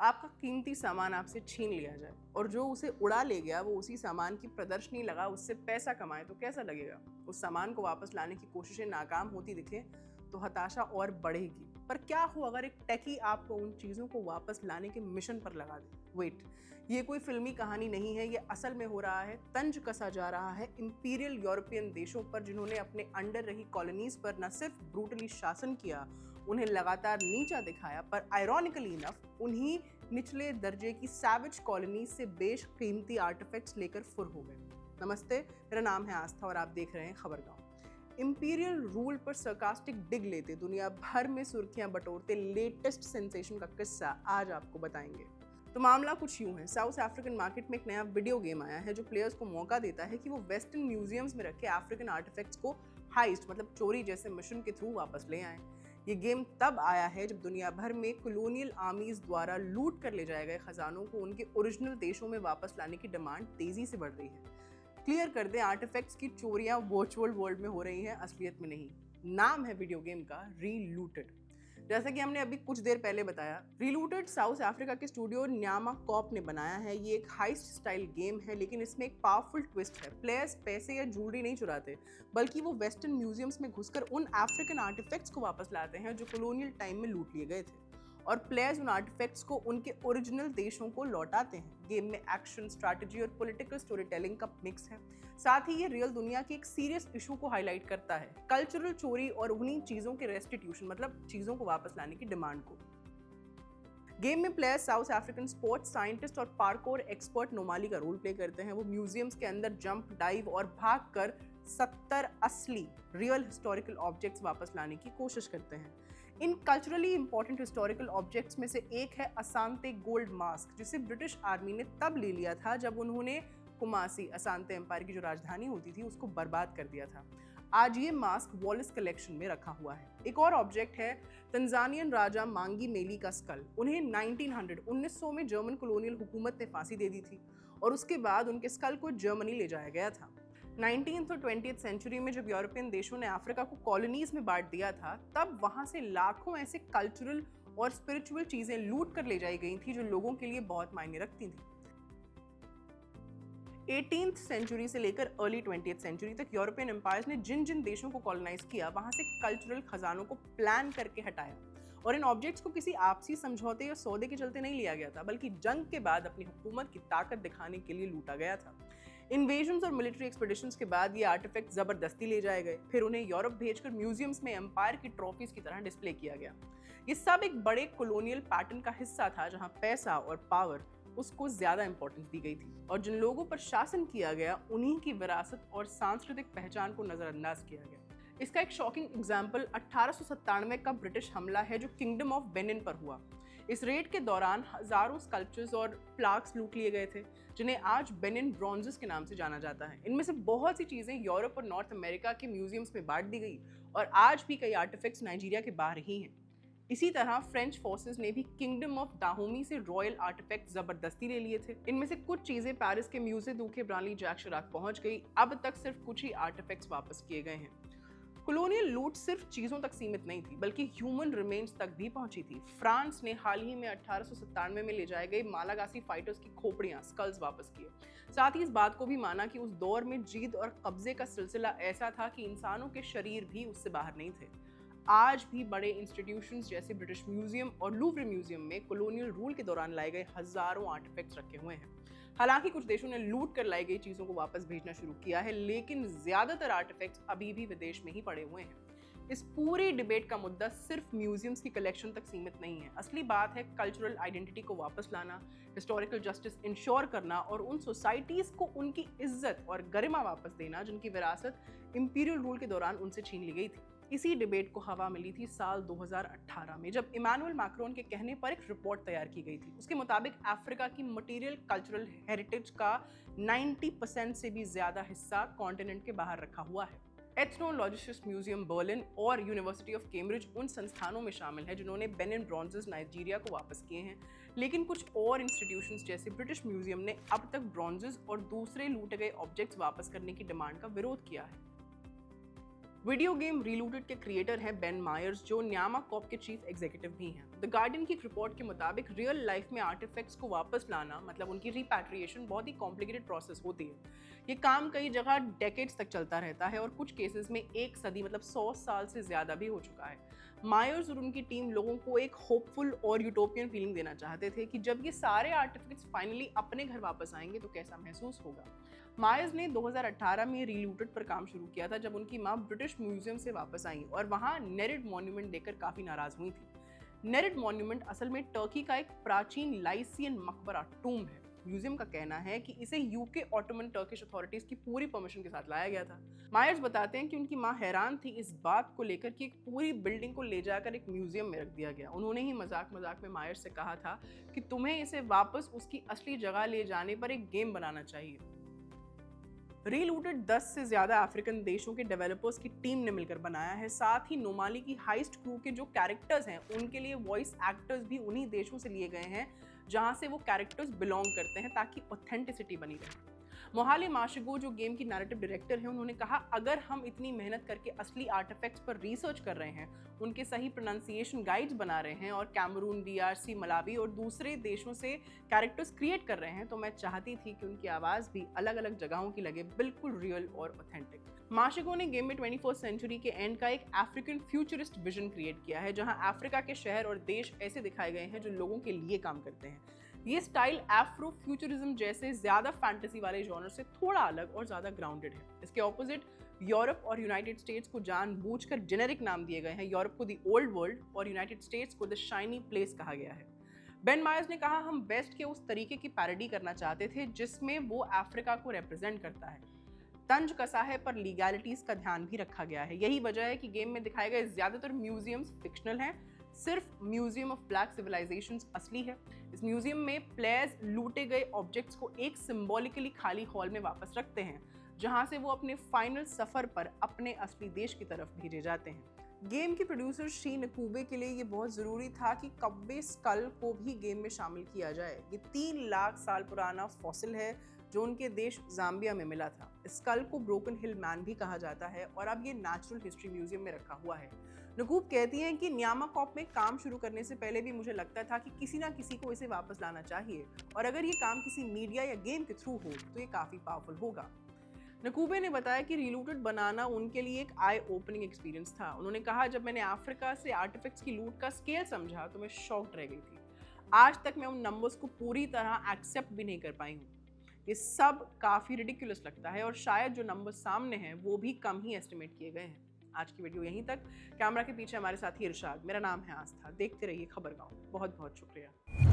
आपका कीमती सामान आपसे छीन लिया जाए और जो उसे उड़ा ले गया वो उसी सामान की प्रदर्शनी लगा उससे पैसा कमाए तो कैसा लगेगा? उस सामान को वापस लाने की कोशिशें नाकाम होती दिखे तो हताशा और बढ़ेगी। पर क्या हो अगर एक टेकी आपको उन चीज़ों को वापस लाने के मिशन पर लगा दे? वेट, ये कोई फिल्मी कहानी नहीं है, ये असल में हो रहा है। तंज कसा जा रहा है इंपीरियल यूरोपियन देशों पर जिन्होंने अपने अंडर रही कॉलोनीज पर न सिर्फ ब्रूटली शासन किया, उन्हें लगातार नीचा दिखाया, पर आयरॉनिकली इनफ उन्हीं निचले दर्जे की सैवेज कॉलोनीज से बेशकीमती आर्टिफैक्ट्स लेकर फुर हो गए। नमस्ते, मेरा नाम है आस्था और आप देख रहे हैं खबरगांव। इंपीरियल रूल पर सरकास्टिक डिग लेते, दुनिया भर में सुर्खियां बटोरते लेटेस्ट सेंसेशन का किस्सा आज आपको बताएंगे। तो मामला कुछ यूं है, साउथ अफ्रीकन मार्केट में एक नया वीडियो गेम आया है जो प्लेयर्स को मौका देता है कि वो वेस्टर्न म्यूजियम्स में रखे अफ्रीकन आर्टिफैक्ट्स को हाइस्ट मतलब चोरी जैसे मिशन के थ्रू वापस ले आए। ये गेम तब आया है जब दुनिया भर में कॉलोनियल आर्मीज द्वारा लूट कर ले जाए गए खजानों को उनके ओरिजिनल देशों में वापस लाने की डिमांड तेजी से बढ़ रही है। क्लियर कर दें, आर्टिफैक्ट्स की चोरियां वर्चुअल वर्ल्ड में हो रही हैं, असलियत में नहीं। नाम है वीडियो गेम का रीलूटेड। जैसा कि हमने अभी कुछ देर पहले बताया, रीलूटेड साउथ अफ्रीका के स्टूडियो न्यामा कॉप ने बनाया है। ये एक हाइस्ट स्टाइल गेम है, लेकिन इसमें एक पावरफुल ट्विस्ट है। प्लेयर्स पैसे या ज्वेलरी नहीं चुराते, बल्कि वो वेस्टर्न म्यूजियम्स में घुसकर उन अफ्रीकन आर्टिफैक्ट्स को वापस लाते हैं जो कॉलोनियल टाइम में लूट लिए गए थे, और प्लेयर्स उन आर्टिफैक्ट्स को उनके ओरिजिनल देशों को लौटाते हैं। गेम में एक्शन, स्ट्रैटेजी और पॉलिटिकल स्टोरी टेलिंग का मिक्स है। साथ ही ये रियल दुनिया की एक सीरियस इशू को हाईलाइट करता है, कल्चरल चोरी और उन्हीं चीज़ों के रेस्टिट्यूशन मतलब चीज़ों को वापस लाने की डिमांड को। गेम में players south African sports scientist और पार्कोर एक्सपर्ट नोमाली का रोल प्ले करते हैं। वो म्यूजियम्स के अंदर जंप, डाइव और भाग कर 70 असली रियल हिस्टोरिकल ऑब्जेक्ट्स वापस लाने की कोशिश करते हैं। इन कल्चरली इंपॉर्टेंट हिस्टोरिकल ऑब्जेक्ट्स में से एक है असांते गोल्ड मास्क, जिसे ब्रिटिश आर्मी ने तब ले लिया था जब उन्होंने कुमासी, असांते एम्पायर की जो राजधानी होती थी, उसको बर्बाद कर दिया था। आज ये मास्क वॉलिस कलेक्शन में रखा हुआ है। एक और ऑब्जेक्ट है तंजानियन राजा मांगी मेली का स्कल। उन्हें 1900 में जर्मन कॉलोनियल हुकूमत ने फांसी दे दी थी और उसके बाद उनके स्कल को जर्मनी ले जाया गया था। 19th और 20th सेंचुरी में जब यूरोपियन देशों ने अफ्रीका को कॉलोनीज में बांट दिया था, तब वहां से लाखों ऐसे कल्चरल और स्पिरिचुअल चीजें लूट कर ले जाई गई थी जो लोगों के लिए बहुत मायने रखती थी। 18th सेंचुरी से लेकर अर्ली 20th सेंचुरी तक यूरोपियन एम्पायर्स ने जिन जिन देशों को कॉलोनाइज किया, वहां से कल्चरल खजानों को प्लान करके हटाया, और इन ऑब्जेक्ट्स को किसी आपसी समझौते या सौदे के चलते नहीं लिया गया था, बल्कि जंग के बाद अपनी हुकूमत की ताकत दिखाने के लिए लूटा गया था। इन्वेजन्स और मिलिट्री एक्सपेडिशंस के बाद ये आर्टिफैक्ट जबरदस्ती ले जाए गए, फिर उन्हें यूरोप भेजकर म्यूजियम्स में एम्पायर की ट्रॉफीज की तरह डिस्प्ले किया गया। ये सब एक बड़े कॉलोनियल पैटर्न का हिस्सा था, जहां पैसा और पावर उसको ज्यादा इंपॉर्टेंस दी गई थी और जिन लोगों पर शासन किया गया उन्हीं की विरासत और सांस्कृतिक पहचान को नजरअंदाज किया गया। इसका एक शॉकिंग एग्जाम्पल 1897 का ब्रिटिश हमला है जो किंगडम ऑफ बेनिन पर हुआ। इस रेड के दौरान हजारों स्कल्पचर्स और प्लाक्स लूट लिए गए थे, जिन्हें आज बेनिन ब्रॉन्जेस के नाम से जाना जाता है। इनमें से बहुत सी चीजें यूरोप और नॉर्थ अमेरिका के म्यूजियम्स में बांट दी गई और आज भी कई आर्टिफैक्ट्स नाइजीरिया के बाहर ही हैं। इसी तरह फ्रेंच फोर्सेस ने भी किंगडम ऑफ दाहोमी से रॉयल आर्टिफैक्ट जबरदस्ती ले लिए थे। इनमें से कुछ चीजें पेरिस के म्यूजे दूखे ब्रानली जैक शिराक पहुंच गई। अब तक सिर्फ कुछ ही आर्टिफैक्ट्स वापस किए गए हैं। कॉलोनियल लूट सिर्फ चीजों तक सीमित नहीं थी, बल्कि ह्यूमन रिमेन्स तक भी पहुंची थी। फ्रांस ने हाल ही में 1897 में ले जाए गए मालागासी फाइटर्स की खोपड़ियां, स्कल्स वापस किए। साथ ही इस बात को भी माना कि उस दौर में जीत और कब्जे का सिलसिला ऐसा था कि इंसानों के शरीर भी उससे बाहर नहीं थे। आज भी बड़े इंस्टीट्यूशंस जैसे ब्रिटिश म्यूजियम और लूव्र म्यूजियम में कॉलोनियल रूल के दौरान लाए गए हजारों आर्टिफैक्ट्स रखे हुए हैं। हालांकि कुछ देशों ने लूट कर लाई गई चीजों को वापस भेजना शुरू किया है, लेकिन ज्यादातर आर्टिफैक्ट्स अभी भी विदेश में ही पड़े हुए हैं। इस पूरी डिबेट का मुद्दा सिर्फ म्यूजियम्स की कलेक्शन तक सीमित नहीं है। असली बात है कल्चरल आइडेंटिटी को वापस लाना, हिस्टोरिकल जस्टिस इंश्योर करना और उन सोसाइटीज को उनकी इज्जत और गरिमा वापस देना जिनकी विरासत इंपीरियल रूल के दौरान उनसे छीन ली गई थी। इसी डिबेट को हवा मिली थी साल 2018 में, जब इमानुएल मैक्रोन के कहने पर एक रिपोर्ट तैयार की गई थी। उसके मुताबिक अफ्रीका की मटेरियल कल्चरल हेरिटेज का 90% से भी ज्यादा हिस्सा कॉन्टिनेंट के बाहर रखा हुआ है। एथनोलॉजिस्ट म्यूजियम बर्लिन और यूनिवर्सिटी ऑफ कैम्ब्रिज उन संस्थानों में शामिल है जिन्होंने बेनिन ब्रॉन्जेस नाइजीरिया को वापस किए हैं, लेकिन कुछ और इंस्टीट्यूशंस जैसे ब्रिटिश म्यूजियम ने अब तक ब्रॉन्जेस और दूसरे लूटे गए ऑब्जेक्ट्स वापस करने की डिमांड का विरोध किया है। वीडियो गेम रीलूटेड के क्रिएटर हैं बेन मायर्स, जो न्यामा कॉप के चीफ एग्जीक्यूटिव भी हैं। द गार्डियन की एक रिपोर्ट के मुताबिक रियल लाइफ में आर्टिफैक्ट्स को वापस लाना मतलब उनकी रिपैट्रिएशन बहुत ही कॉम्प्लिकेटेड प्रोसेस होती है। ये काम कई जगह डेकेड्स तक चलता रहता है और कुछ केसेस में 1 सदी मतलब 100 साल से ज़्यादा भी हो चुका है। मायर्स और उनकी टीम लोगों को एक होपफुल और यूटोपियन फीलिंग देना चाहते थे कि जब ये सारे आर्टिफैक्ट्स फाइनली अपने घर वापस आएंगे तो कैसा महसूस होगा। मायर्स ने 2018 में रीलूटेड पर काम शुरू किया था जब उनकी माँ ब्रिटिश म्यूजियम से वापस आई और वहाँ नेरिड मॉन्यूमेंट देखकर काफ़ी नाराज़ हुई थी। नेरिड मॉन्यूमेंट असल में टर्की का एक प्राचीन लाइसियन मकबरा टूम है। म्यूजियम का कहना है कि इसे यूके ऑटोमन टर्किश अथॉरिटीज की पूरी परमिशन के साथ लाया गया था। मायर्स बताते हैं कि उनकी मां हैरान थी इस बात को लेकर कि एक पूरी बिल्डिंग को ले जाकर एक म्यूजियम में रख दिया गया। उन्होंने ही मजाक मजाक में मायर्स से कहा था कि तुम्हें इसे वापस उसकी असली जगह ले जाने पर एक गेम बनाना चाहिए। रीलूटेड 10 से ज्यादा अफ्रीकन देशों के डेवलपर्स की टीम ने मिलकर बनाया है। साथ ही नोमाली की हाइस्ट क्रू के जो कैरेक्टर्स हैं उनके लिए वॉइस एक्टर्स भी उन्हीं देशों से लिए गए हैं जहां से वो कैरेक्टर्स बिलोंग करते हैं ताकि ऑथेंटिसिटी बनी रहे। मोहाली माशिगो जो गेम की नैरेटिव डायरेक्टर है उन्होंने कहा, अगर हम इतनी मेहनत करके असली आर्टिफैक्ट्स पर रिसर्च कर रहे हैं, उनके सही प्रोनाउंसिएशन गाइड्स बना रहे हैं और कैमरून, DRC, मलावी और दूसरे देशों से कैरेक्टर्स क्रिएट कर रहे हैं तो मैं चाहती थी कि उनकी आवाज़ भी अलग अलग जगहों की लगे बिल्कुल रियल और ऑथेंटिक। माशिगो ने गेम में 21st सेंचुरी के एंड का एक अफ्रीकन फ्यूचरिस्ट विजन क्रिएट किया है जहां अफ्रीका के शहर और देश ऐसे दिखाए गए हैं जो लोगों के लिए काम करते हैं। ये स्टाइल एफ्रो फ्यूचरिज्म जैसे ज्यादा फैंटेसी वाले जॉनर से थोड़ा अलग और ज्यादा ग्राउंडेड है। इसके ऑपोजिट यूरोप और यूनाइटेड स्टेट्स को जानबूझकर जेनेरिक नाम दिए गए हैं। यूरोप को द ओल्ड वर्ल्ड और यूनाइटेड स्टेट्स को द शाइनी प्लेस कहा गया है। बेन मायर्स ने कहा, हम वेस्ट के उस तरीके की पैरोडी करना चाहते थे जिसमें वो अफ्रीका को रिप्रेजेंट करता है। तंज कसा है पर लीगैलिटीज का ध्यान भी रखा गया है। यही वजह है कि गेम में दिखाए गए ज्यादातर म्यूजियम्स फिक्शनल हैं। सिर्फ म्यूजियम ऑफ ब्लैक सिविलाइजेशंस असली है। इस म्यूजियम में प्लेयर्स लूटे गए ऑब्जेक्ट्स को एक सिंबॉलिकली खाली हॉल में वापस रखते हैं जहां से वो अपने फाइनल सफर पर अपने असली देश की तरफ भेजे जाते हैं। गेम के प्रोड्यूसर शी नकूबे के लिए ये बहुत ज़रूरी था कि कब्बे स्कल को भी गेम में शामिल किया जाए। ये 3 लाख साल पुराना फॉसिल है जो उनके देश जाम्बिया में मिला था। स्कल को ब्रोकन हिल मैन भी कहा जाता है और अब ये नेचुरल हिस्ट्री म्यूजियम में रखा हुआ है। नकूब कहती हैं कि न्यामाकॉप में काम शुरू करने से पहले भी मुझे लगता था कि किसी ना किसी को इसे वापस लाना चाहिए और अगर ये काम किसी मीडिया या गेम के थ्रू हो तो ये काफ़ी पावरफुल होगा। नकूबे ने बताया कि रीलूटेड बनाना उनके लिए एक आई ओपनिंग एक्सपीरियंस था। उन्होंने कहा, जब मैंने अफ्रीका से आर्टिफैक्ट्स की लूट का स्केल समझा तो मैं शॉक्ड रह गई थी। आज तक मैं उन नंबर्स को पूरी तरह एक्सेप्ट भी नहीं कर पाई हूँ। ये सब काफ़ी रिडिकुलस लगता है और शायद जो नंबर सामने हैं वो भी कम ही एस्टिमेट किए गए हैं। आज की वीडियो यहीं तक। कैमरा के पीछे हमारे साथी इरशाद, मेरा नाम है आस्था। देखते रहिए खबरगांव। बहुत बहुत शुक्रिया।